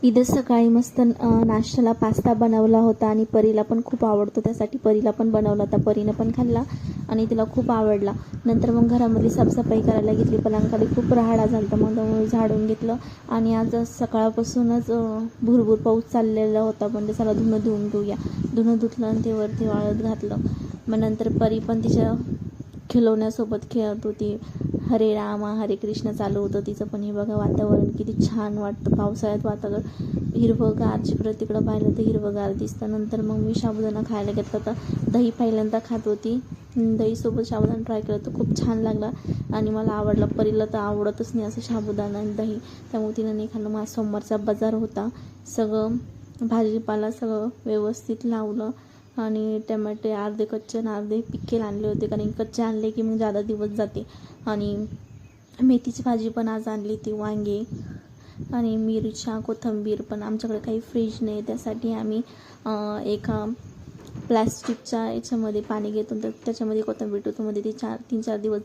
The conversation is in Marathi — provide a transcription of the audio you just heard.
इथे सकाळी मस्त नाश्त्याला पास्ता बनवला होता आणि परीला पण खूप आवडतो, त्यासाठी परीला पण बनवला होता. परीने पण खाल्ला आणि तिला खूप आवडला. नंतर मग घरामध्ये साफसफाई करायला घेतली. पलंगाखाली खूप राहाडा झाला मग त्यामुळे झाडून घेतलं. आणि आज सकाळपासूनच भुरभुर पाऊस चाललेला होता, म्हणजे चला धुणं धुवून घेऊया. धुणं धुतलं आणि ते वरती वाळत घातलं. मग नंतर परी पण तिच्या खिलवण्यासोबत खेळत होती. हरे रामा हरे कृष्ण चालू होतं तिचं पण. हे बघा वातावरण किती छान वाटतं पावसाळ्यात. वातावरण हिरवंगार, जिकडं तिकडं पाहिलं तर हिरवंगार दिसतं. नंतर मग मी साबुदाणा खायला घेतला तर दही पहिल्यांदा खात होती. दहीसोबत साबुदाणा ट्राय केला तर खूप छान लागला आणि मला आवडला. परीला तर आवडतच नाही असं साबुदाणा आणि दही, त्यामुळे तिनं नाही खाल्लं. मग सोमवारचा बाजार होता, सगळं भाजीपाला सगळं व्यवस्थित लावलं आणि टमाटे अर्धे कच्चे आणि अर्धे पिके आणले होते, कारण कच्चे आणले की मग जादा दिवस जाते. आणि मेथीची भाजी पण आज आणली ती, वांगे आणि मिरच्या कोथिंबीर पण. आमच्याकडे काही फ्रीज नाही, त्यासाठी आम्ही एका प्लॅस्टिकच्या याच्यामध्ये पाणी घेतो, तर त्याच्यामध्ये कोथिंबीर ठेवतो, मध्ये ते 3-4 दिवस